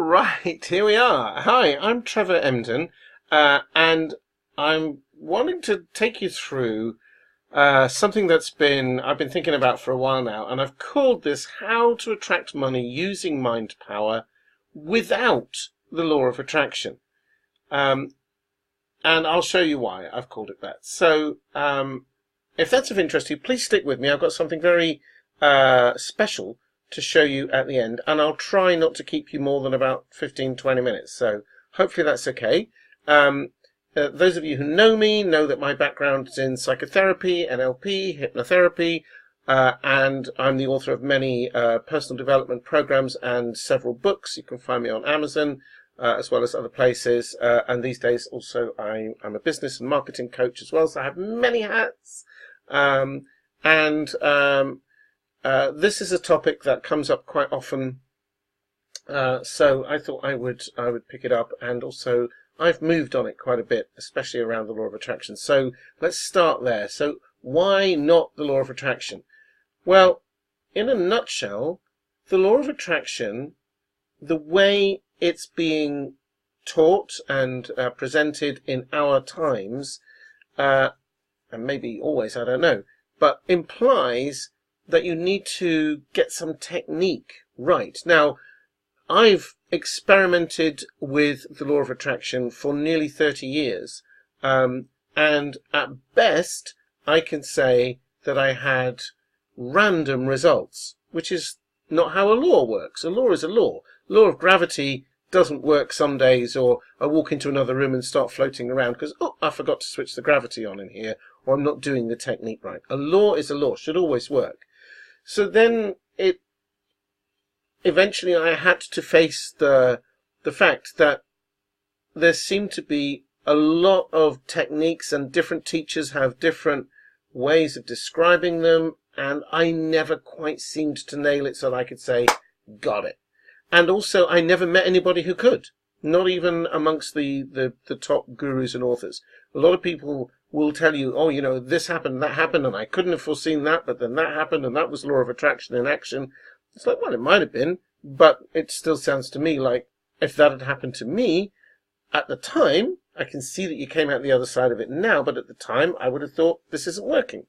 Right, here we are. Hi, I'm Trevor Emdon, and I'm wanting to take you through something I've been thinking about for a while now, and I've called this How to Attract Money Using Mind Power Without the Law of Attraction. And I'll show you why I've called it that. So, if that's of interest to you, please stick with me. I've got something very special to show you at the end, and I'll try not to keep you more than about 15-20 minutes, so hopefully that's okay. Those of you who know me know that my background is in psychotherapy, NLP, hypnotherapy, and I'm the author of many personal development programs and several books. You can find me on Amazon as well as other places, and these days also I'm a business and marketing coach as well, so I have many hats. This is a topic that comes up quite often, so I thought I would pick it up, and also I've moved on it quite a bit, especially around the law of attraction. So let's start there. So why not the law of attraction? Well, in a nutshell, the law of attraction, the way it's being taught and presented in our times, and maybe always, I don't know, but implies that you need to get some technique right. Now, I've experimented with the law of attraction for nearly 30 years. And at best, I can say that I had random results, which is not how a law works. A law is a law. Law of gravity doesn't work some days, or I walk into another room and start floating around because, oh, I forgot to switch the gravity on in here, or I'm not doing the technique right. A law is a law, should always work. So then eventually I had to face the fact that there seemed to be a lot of techniques, and different teachers have different ways of describing them, and I never quite seemed to nail it so that I could say, got it. And also I never met anybody who could, not even amongst the top gurus and authors. A lot of people will tell you, oh, you know, this happened, that happened, and I couldn't have foreseen that, but then that happened, and that was law of attraction in action. It's like, well, it might have been, but it still sounds to me like if that had happened to me at the time, I can see that you came out the other side of it now, but at the time I would have thought this isn't working.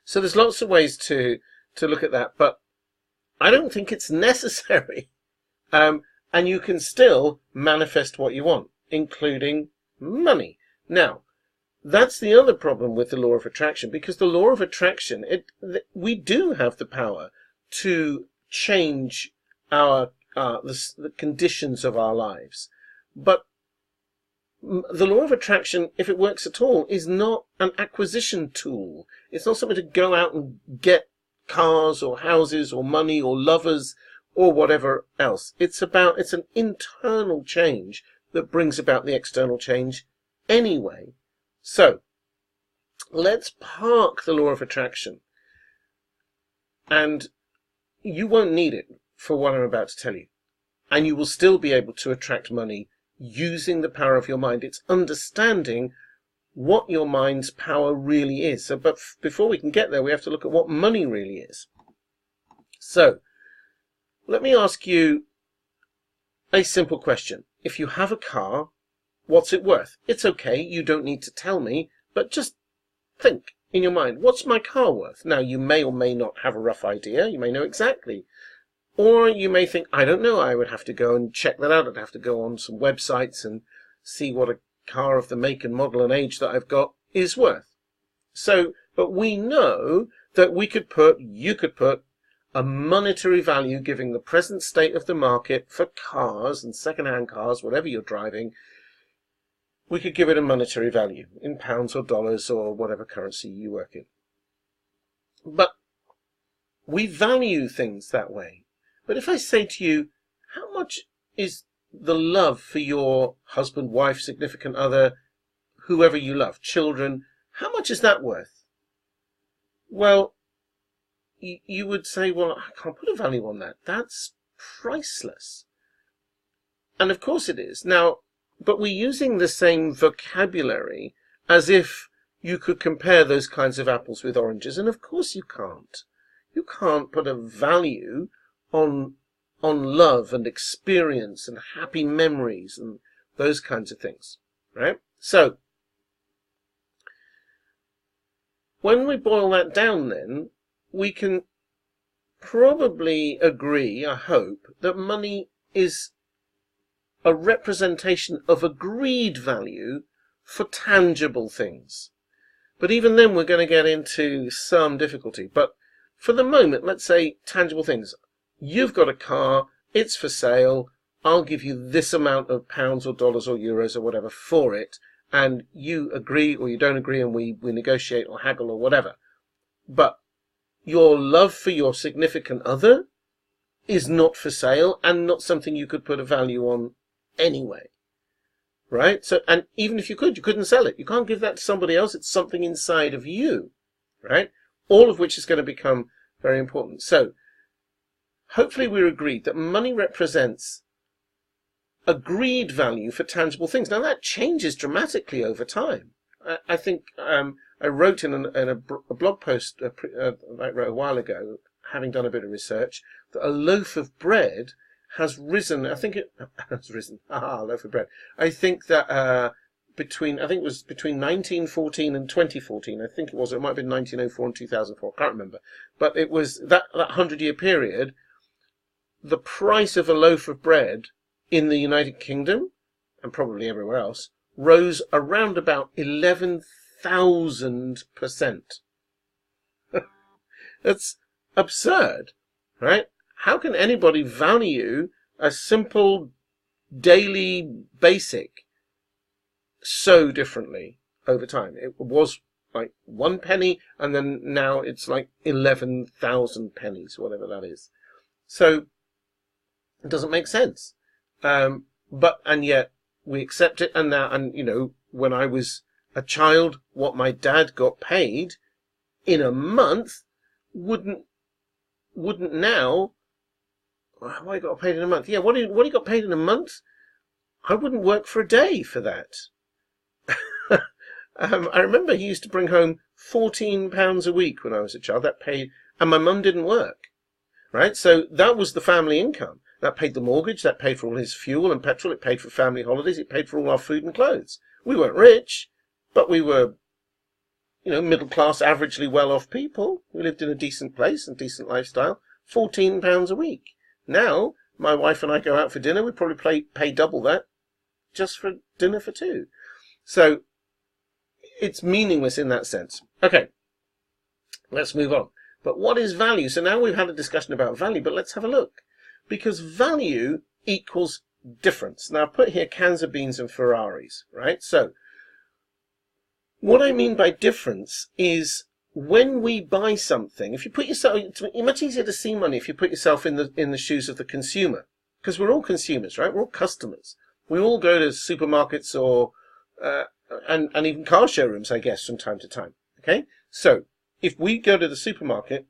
So there's lots of ways to look at that, but I don't think it's necessary. And you can still manifest what you want, including money. Now, that's the other problem with the law of attraction, because the law of attraction, we do have the power to change the conditions of our lives. But the law of attraction, if it works at all, is not an acquisition tool. It's not something to go out and get cars or houses or money or lovers or whatever else. It's an internal change that brings about the external change anyway. So, let's park the law of attraction. And you won't need it for what I'm about to tell you. And you will still be able to attract money using the power of your mind. It's understanding what your mind's power really is. So, but before we can get there, we have to look at what money really is. So, let me ask you a simple question. If you have a car, what's it worth? It's okay, you don't need to tell me, but just think in your mind, what's my car worth? Now, you may or may not have a rough idea. You may know exactly. Or you may think, I don't know, I would have to go and check that out. I'd have to go on some websites and see what a car of the make and model and age that I've got is worth. So, but we know that you could put a monetary value, giving the present state of the market for cars and second-hand cars, whatever you're driving, we could give it a monetary value in pounds or dollars or whatever currency you work in. But we value things that way. But if I say to you, how much is the love for your husband, wife, significant other, whoever you love, children, how much is that worth? Well, you would say, well, I can't put a value on that. That's priceless. And of course it is. Now, but we're using the same vocabulary as if you could compare those kinds of apples with oranges, and of course you can't. You can't put a value on on love and experience and happy memories and those kinds of things, right? So, when we boil that down then, we can probably agree, I hope, that money is a representation of agreed value for tangible things. But even then we're going to get into some difficulty. But for the moment, let's say tangible things. You've got a car, it's for sale, I'll give you this amount of pounds or dollars or euros or whatever for it, and you agree or you don't agree and we negotiate or haggle or whatever. But your love for your significant other is not for sale and not something you could put a value on anyway. Right? So, and even if you could, you couldn't sell it. You can't give that to somebody else. It's something inside of you. Right? All of which is going to become very important. So, hopefully we're agreed that money represents agreed value for tangible things. Now that changes dramatically over time. I think I wrote in a blog post I wrote a while ago, having done a bit of research, that a loaf of bread has risen. I think it has risen. Loaf of bread. I think that between 1914 and 2014. I think it was. It might have been 1904 and 2004. I can't remember. But it was that 100-year period. The price of a loaf of bread in the United Kingdom, and probably everywhere else, rose around about 11,000%. That's absurd, right? How can anybody value a simple daily basic so differently over time? It was like 1 penny, and then now it's like 11,000 pennies, whatever that is. So it doesn't make sense. And yet we accept it. And now, and you know, when I was a child, what my dad got paid in a month wouldn't now. What he got paid in a month? Yeah, what he got paid in a month? I wouldn't work for a day for that. I remember he used to bring home £14 a week when I was a child. That paid, and my mum didn't work, right? So that was the family income. That paid the mortgage. That paid for all his fuel and petrol. It paid for family holidays. It paid for all our food and clothes. We weren't rich, but we were, you know, middle class, averagely well off people. We lived in a decent place and decent lifestyle. £14 a week. Now, my wife and I go out for dinner, we probably pay double that just for dinner for two. So, it's meaningless in that sense. Okay, let's move on. But what is value? So now we've had a discussion about value, but let's have a look. Because value equals difference. Now, I've put here cans of beans and Ferraris, right? So, what I mean by difference is when we buy something, if you put yourself, it's much easier to see money if you put yourself in the shoes of the consumer, because we're all consumers, right? We're all customers. We all go to supermarkets or and even car showrooms, I guess, from time to time. Okay, so if we go to the supermarket,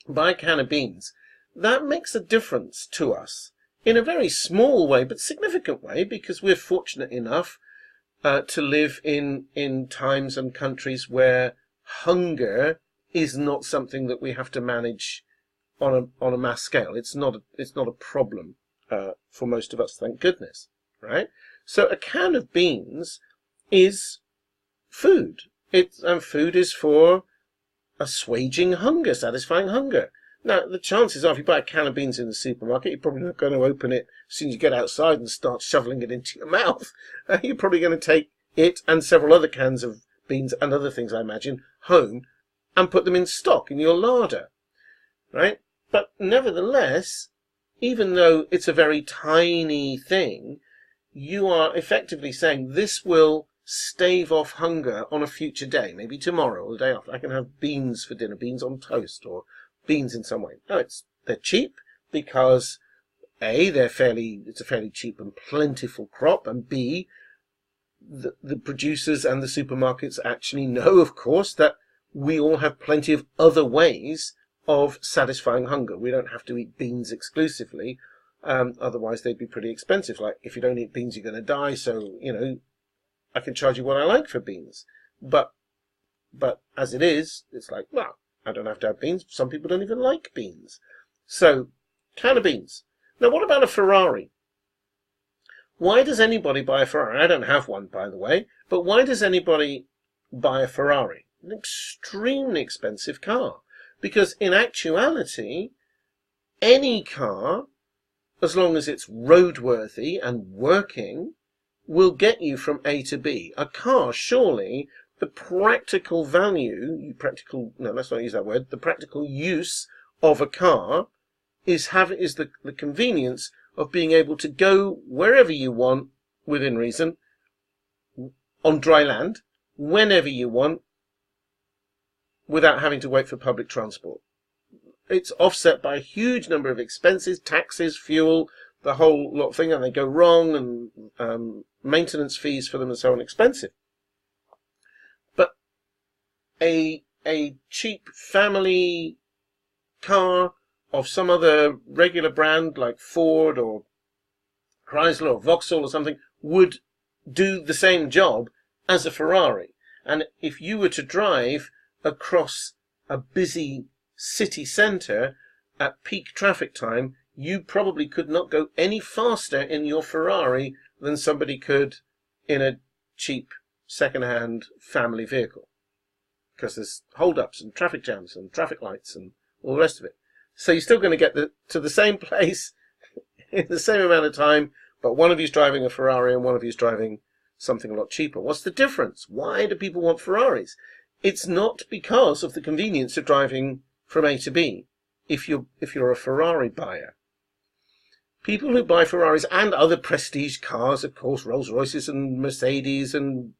buy a can of beans, that makes a difference to us in a very small way, but significant way, because we're fortunate enough to live in times and countries where hunger is not something that we have to manage on a mass scale. It's not a problem for most of us, thank goodness, right? So a can of beans is food. And food is for assuaging hunger, satisfying hunger. Now, the chances are, if you buy a can of beans in the supermarket, you're probably not going to open it as soon as you get outside and start shoveling it into your mouth. You're probably going to take it and several other cans of beans and other things, I imagine, home and put them in stock in your larder, right? But nevertheless, even though it's a very tiny thing, you are effectively saying this will stave off hunger on a future day, maybe tomorrow or the day after. I can have beans for dinner, beans on toast or beans in some way. No, they're cheap because A, it's a fairly cheap and plentiful crop, and B, the producers and the supermarkets actually know, of course, that we all have plenty of other ways of satisfying hunger. We don't have to eat beans exclusively, otherwise they'd be pretty expensive. Like, if you don't eat beans, you're going to die, so, you know, I can charge you what I like for beans. But as it is, it's like, well, I don't have to have beans. Some people don't even like beans. So, can of beans. Now, what about a Ferrari? Why does anybody buy a Ferrari? I don't have one, by the way, but why does anybody buy a Ferrari? An extremely expensive car. Because in actuality, any car, as long as it's roadworthy and working, will get you from A to B. A car, surely, the practical value, no, let's not use that word, the practical use of a car is the convenience of being able to go wherever you want, within reason, on dry land, whenever you want, without having to wait for public transport. It's offset by a huge number of expenses, taxes, fuel, the whole lot of thing, and they go wrong, and maintenance fees for them and so on, expensive. But a cheap family car of some other regular brand like Ford or Chrysler or Vauxhall or something would do the same job as a Ferrari. And if you were to drive across a busy city centre at peak traffic time, you probably could not go any faster in your Ferrari than somebody could in a cheap second-hand family vehicle, because there's hold-ups and traffic jams and traffic lights and all the rest of it. So you're still going to get to the same place in the same amount of time, but one of you's driving a Ferrari and one of you's driving something a lot cheaper. What's the difference? Why do people want Ferraris? It's not because of the convenience of driving from A to B. If you're a Ferrari buyer, people who buy Ferraris and other prestige cars, of course, Rolls-Royces and Mercedes and,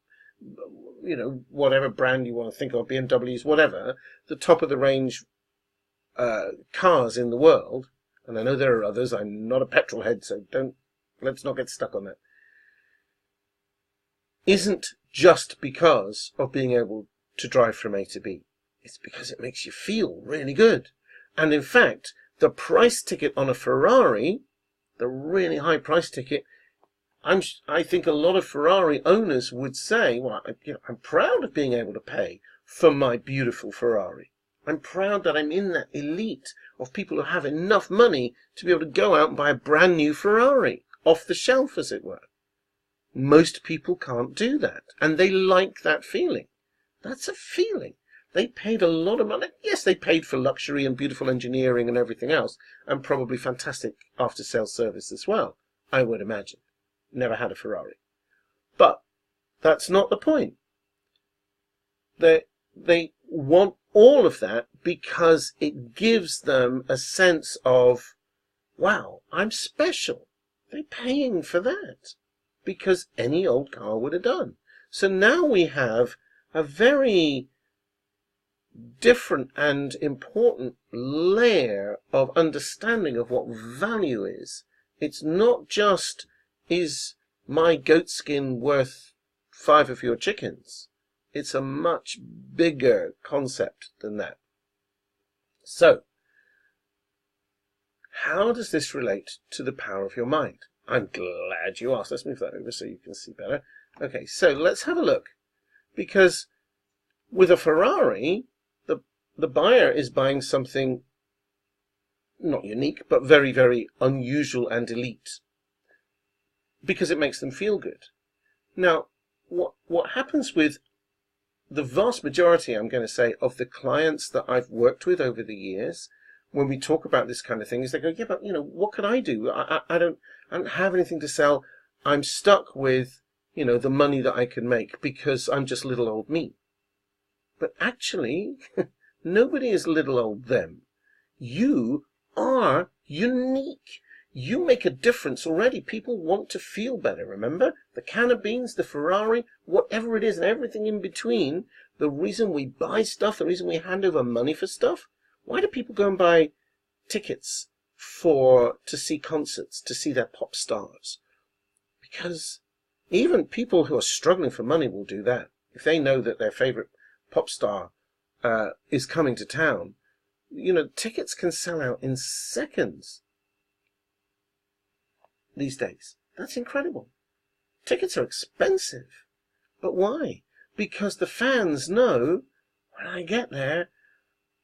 you know, whatever brand you want to think of, BMWs, whatever, the top of the range cars in the world, and I know there are others, I'm not a petrol head, so let's not get stuck on that, isn't just because of being able to drive from A to B. It's because it makes you feel really good. And in fact, the price ticket on a Ferrari, the really high price ticket, I think a lot of Ferrari owners would say, well, I'm proud of being able to pay for my beautiful Ferrari. I'm proud that I'm in that elite of people who have enough money to be able to go out and buy a brand new Ferrari, off the shelf, as it were. Most people can't do that, and they like that feeling. That's a feeling. They paid a lot of money. Yes, they paid for luxury and beautiful engineering and everything else, and probably fantastic after-sales service as well, I would imagine. Never had a Ferrari. But that's not the point. They want all of that because it gives them a sense of, wow, I'm special. They're paying for that because any old car would have done. So now we have a very different and important layer of understanding of what value is. It's not just, is my goat skin worth 5 of your chickens? It's a much bigger concept than that. So, how does this relate to the power of your mind? I'm glad you asked. Let's move that over so you can see better. Okay, so let's have a look. Because with a Ferrari, the buyer is buying something not unique, but very, very unusual and elite, because it makes them feel good. Now, what happens with the vast majority, I'm going to say, of the clients that I've worked with over the years, when we talk about this kind of thing, is they go, yeah, but, you know, what can I do? I don't have anything to sell. I'm stuck with, you know, the money that I can make because I'm just little old me. But actually, nobody is little old them. You are unique. You make a difference already. People want to feel better, remember? The can of beans, the Ferrari, whatever it is, and everything in between. The reason we buy stuff, the reason we hand over money for stuff. Why do people go and buy tickets to see concerts, to see their pop stars? Because even people who are struggling for money will do that. If they know that their favorite pop star is coming to town, you know, tickets can sell out in seconds these days. That's incredible. Tickets are expensive. But why? Because the fans know, when I get there,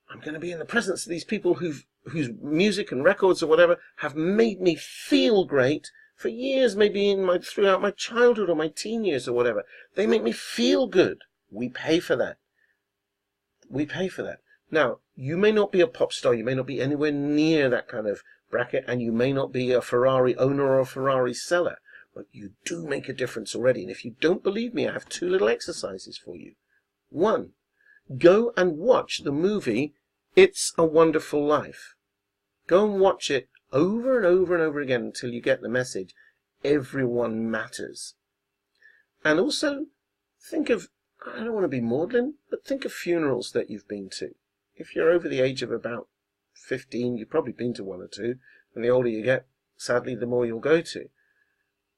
I'm going to be in the presence of these people whose music and records or whatever have made me feel great for years, maybe throughout my childhood or my teen years or whatever. They make me feel good. We pay for that. We pay for that. Now, you may not be a pop star, you may not be anywhere near that kind of bracket, and you may not be a Ferrari owner or a Ferrari seller, but you do make a difference already. And if you don't believe me, I have 2 little exercises for you. 1, go and watch the movie It's a Wonderful Life. Go and watch it over and over and over again until you get the message. Everyone matters. And also, think of, I don't want to be maudlin, but think of funerals that you've been to. If you're over the age of about 15, you've probably been to 1 or 2, and the older you get, sadly, the more you'll go to.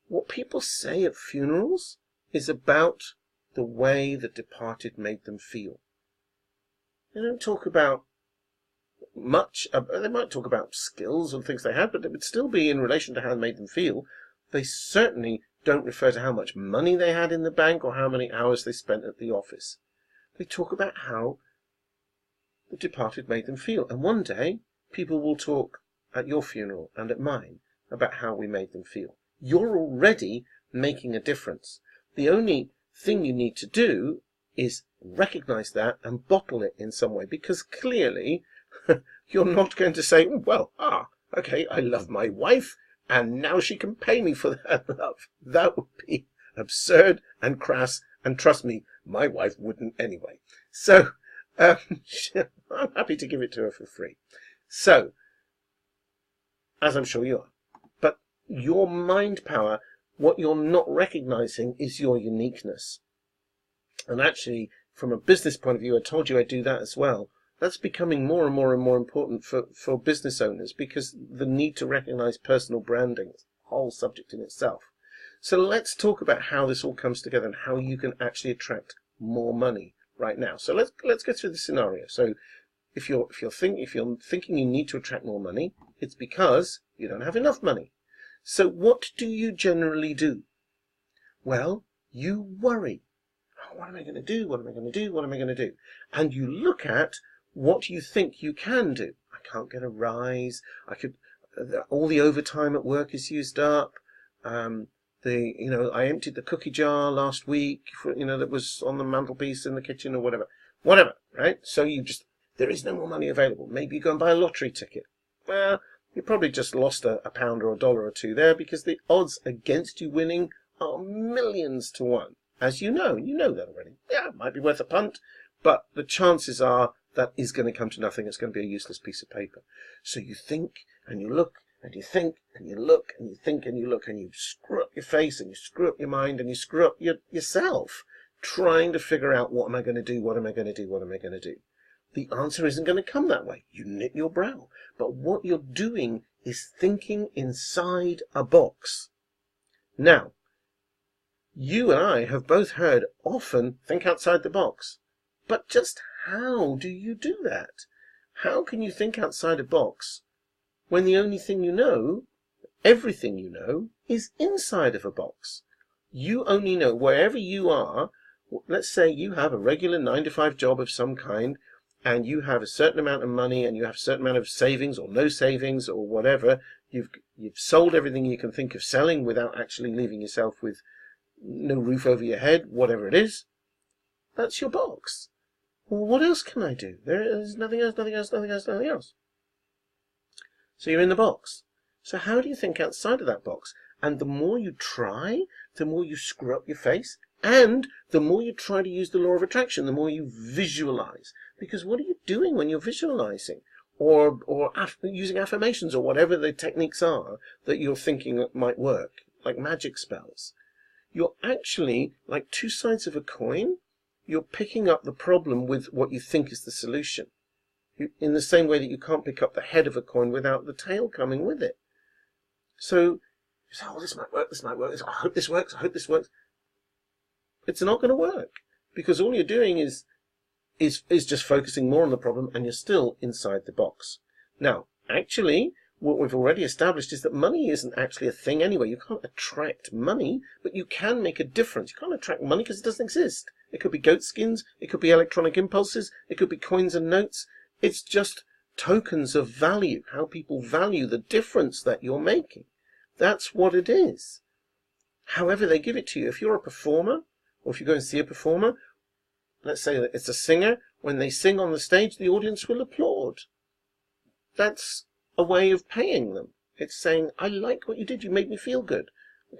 What people say at funerals is about the way the departed made them feel. They don't talk about much. They might talk about skills and things they had, but it would still be in relation to how it made them feel. They certainly don't refer to how much money they had in the bank or how many hours they spent at the office. They talk about how the departed made them feel. And one day, people will talk at your funeral and at mine about how we made them feel. You're already making a difference. The only thing you need to do is recognize that and bottle it in some way, because clearly you're not going to say, well, okay, I love my wife, and now she can pay me for that love. That would be absurd and crass, and trust me, my wife wouldn't anyway. So, I'm happy to give it to her for free. So, as I'm sure you are. But your mind power, what you're not recognizing is your uniqueness. And actually, from a business point of view, I told you I do that as well. That's becoming more and more and more important for business owners, because the need to recognize personal branding is a whole subject in itself. So let's talk about how this all comes together and how you can actually attract more money right now. So let's go through the scenario. So if you're thinking you need to attract more money, it's because you don't have enough money. So what do you generally do? Well, you worry. What am I going to do? What am I going to do? What am I going to do? And you look at what you think you can do. I can't get a rise. All the overtime at work is used up. I emptied the cookie jar last week, that was on the mantelpiece in the kitchen or whatever, right? So there is no more money available. Maybe you go and buy a lottery ticket. Well, you probably just lost a pound or $1 or 2 there, because the odds against you winning are millions to 1. As you know that already. Yeah, it might be worth a punt, but the chances are that is going to come to nothing. It's going to be a useless piece of paper. So you think and you look and you think and you look and you think and you look, and you screw up your face and you screw up your mind and you screw up yourself trying to figure out, what am I going to do? What am I going to do? What am I going to do? The answer isn't going to come that way. You knit your brow. But what you're doing is thinking inside a box. Now, you and I have both heard often, think outside the box. But just how do you do that? How can you think outside a box when the only thing you know, everything you know, is inside of a box? You only know wherever you are. Let's say you have a regular 9-to-5 job of some kind, and you have a certain amount of money, and you have a certain amount of savings or no savings or whatever. You've sold everything you can think of selling without actually leaving yourself with no roof over your head, whatever it is. That's your box. Well, what else can I do? There is nothing else. So you're in the box. So how do you think outside of that box? And the more you try, the more you screw up your face, and the more you try to use the law of attraction, the more you visualize. Because what are you doing when you're visualizing? Or using affirmations or whatever the techniques are that you're thinking might work, like magic spells. You're actually, like 2 sides of a coin, you're picking up the problem with what you think is the solution. In the same way that you can't pick up the head of a coin without the tail coming with it. So, you say, this might work, I hope this works. It's not going to work, because all you're doing is just focusing more on the problem, and you're still inside the box. Now, actually, what we've already established is that money isn't actually a thing anyway. You can't attract money, but you can make a difference. You can't attract money because it doesn't exist. It could be goat skins, it could be electronic impulses, it could be coins and notes. It's just tokens of value, how people value the difference that you're making. That's what it is. However they give it to you. If you're a performer, or if you go and see a performer, let's say that it's a singer, when they sing on the stage, the audience will applaud. That's a way of paying them. It's saying, I like what you did, you made me feel good.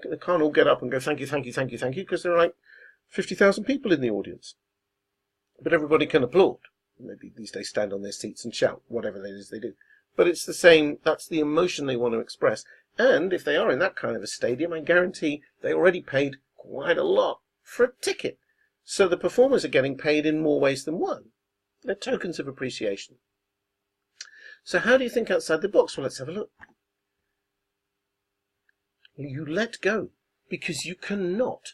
They can't all get up and go, thank you, thank you, thank you, thank you, because there are like 50,000 people in the audience. But everybody can applaud. Maybe these days stand on their seats and shout, whatever it is they do. But it's the same, that's the emotion they want to express. And if they are in that kind of a stadium, I guarantee they already paid quite a lot for a ticket. So the performers are getting paid in more ways than one. They're tokens of appreciation. So how do you think outside the box? Well, let's have a look. You let go, because you cannot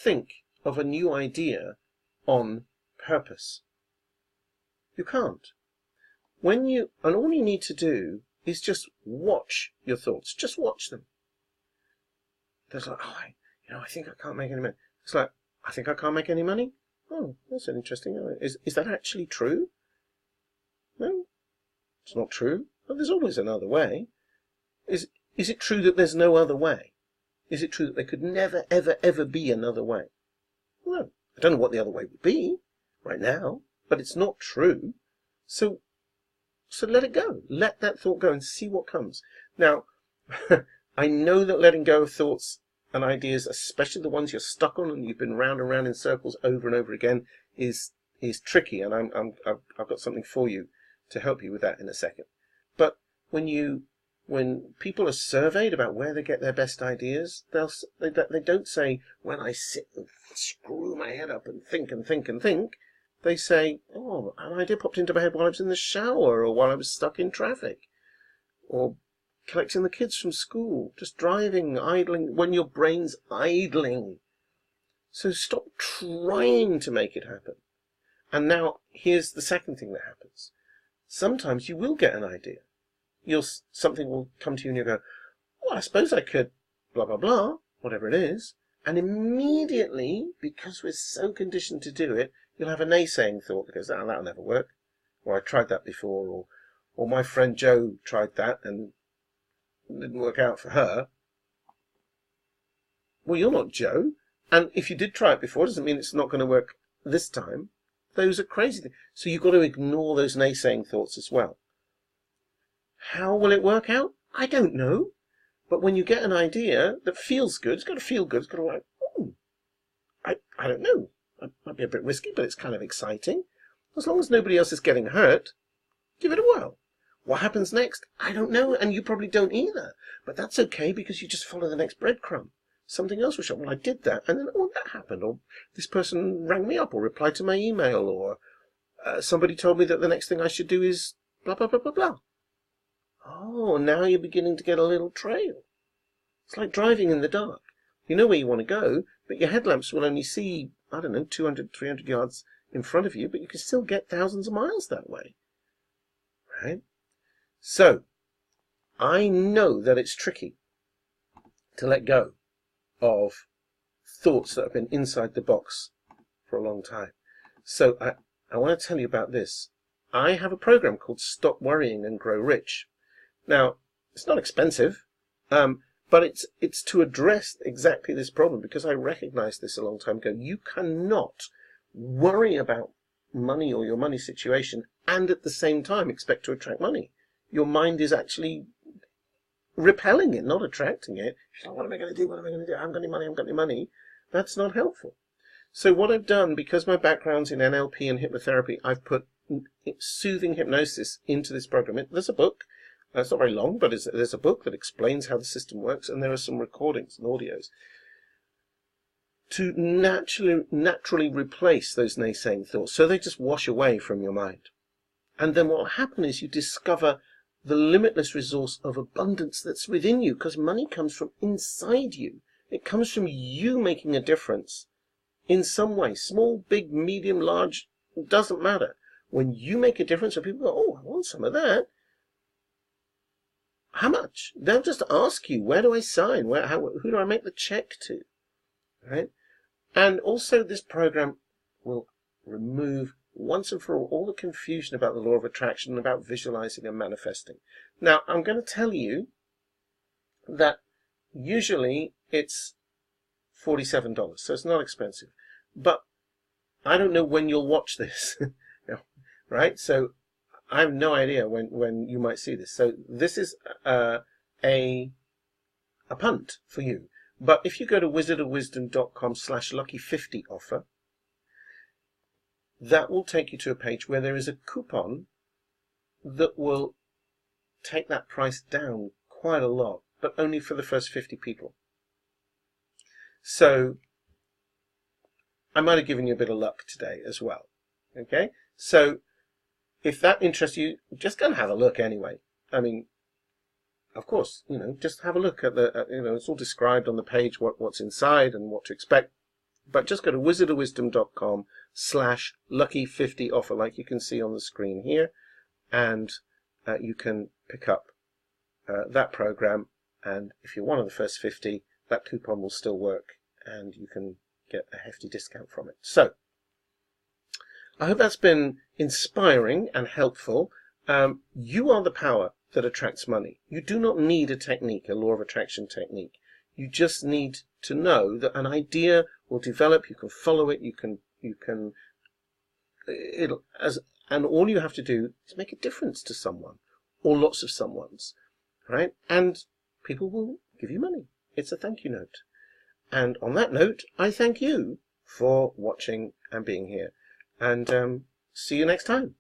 think of a new idea on purpose. You can't. And all you need to do is just watch your thoughts. Just watch them. There's like, I think I can't make any money. It's like, I think I can't make any money? Oh, that's an interesting. Is that actually true? No, it's not true. Well, there's always another way. Is it true that there's no other way? Is it true that there could never, ever, ever be another way? No, I don't know what the other way would be right now, but it's not true. So let it go. Let that thought go and see what comes. Now, I know that letting go of thoughts and ideas, especially the ones you're stuck on and you've been round and round in circles over and over again, is tricky, and I've got something for you to help you with that in a second. But when people are surveyed about where they get their best ideas, they don't say, when I sit and screw my head up and think and think and think. They say, oh, an idea popped into my head while I was in the shower, or while I was stuck in traffic, or collecting the kids from school, just driving, idling, when your brain's idling. So stop trying to make it happen. And now, here's the second thing that happens. Sometimes you will get an idea. Something will come to you and you go, well, I suppose I could, blah, blah, blah, whatever it is. And immediately, because we're so conditioned to do it, you'll have a naysaying thought that goes, that'll never work. Or I tried that before, or my friend Jo tried that and it didn't work out for her. Well, you're not Jo. And if you did try it before, it doesn't mean it's not going to work this time. Those are crazy things. So you've got to ignore those naysaying thoughts as well. How will it work out? I don't know. But when you get an idea that feels good, it's got to feel good. It's got to like, I don't know. It might be a bit risky, but it's kind of exciting. As long as nobody else is getting hurt, give it a whirl. What happens next? I don't know, and you probably don't either. But that's okay, because you just follow the next breadcrumb. Something else will show up. Well, I did that, and then, that happened. Or this person rang me up, or replied to my email, or somebody told me that the next thing I should do is blah, blah, blah, blah, blah. Oh, now you're beginning to get a little trail. It's like driving in the dark. You know where you want to go, but your headlamps will only see, 200, 300 yards in front of you, but you can still get thousands of miles that way. Right? So, I know that it's tricky to let go of thoughts that have been inside the box for a long time. So, I want to tell you about this. I have a program called Stop Worrying and Grow Rich. Now, it's not expensive, but it's to address exactly this problem, because I recognized this a long time ago. You cannot worry about money or your money situation and at the same time expect to attract money. Your mind is actually repelling it, not attracting it. You're like, what am I going to do? What am I going to do? I haven't got any money, I haven't got any money. That's not helpful. So what I've done, because my background's in NLP and hypnotherapy, I've put soothing hypnosis into this program. There's a book. It's not very long, but there's a book that explains how the system works, and there are some recordings and audios to naturally replace those naysaying thoughts, so they just wash away from your mind. And then what will happen is you discover the limitless resource of abundance that's within you, because money comes from inside you. It comes from you making a difference in some way, small, big, medium, large, it doesn't matter. When you make a difference, and people go, oh, I want some of that. How much? They'll just ask you, where do I sign? Who do I make the check to? Right? And also this program will remove once and for all the confusion about the law of attraction and about visualizing and manifesting. Now, I'm going to tell you that usually it's $47, so it's not expensive. But I don't know when you'll watch this, right? So I have no idea when you might see this. So this is a punt for you. But if you go to wizardofwisdom.com/lucky50 offer, that will take you to a page where there is a coupon that will take that price down quite a lot, but only for the first 50 people. So I might have given you a bit of luck today as well. Okay? So if that interests you, just go and have a look anyway. I mean, of course, just have a look at it's all described on the page, what's inside and what to expect. But just go to wizardofwisdom.com/lucky50 offer, like you can see on the screen here, and you can pick up that program. And if you're one of the first 50, that coupon will still work, and you can get a hefty discount from it. So I hope that's been inspiring and helpful. You are the power that attracts money. You do not need a technique, a law of attraction technique. You just need to know that an idea will develop. You can follow it. And all you have to do is make a difference to someone, or lots of someone's, right? And people will give you money. It's a thank you note. And on that note, I thank you for watching and being here. And see you next time.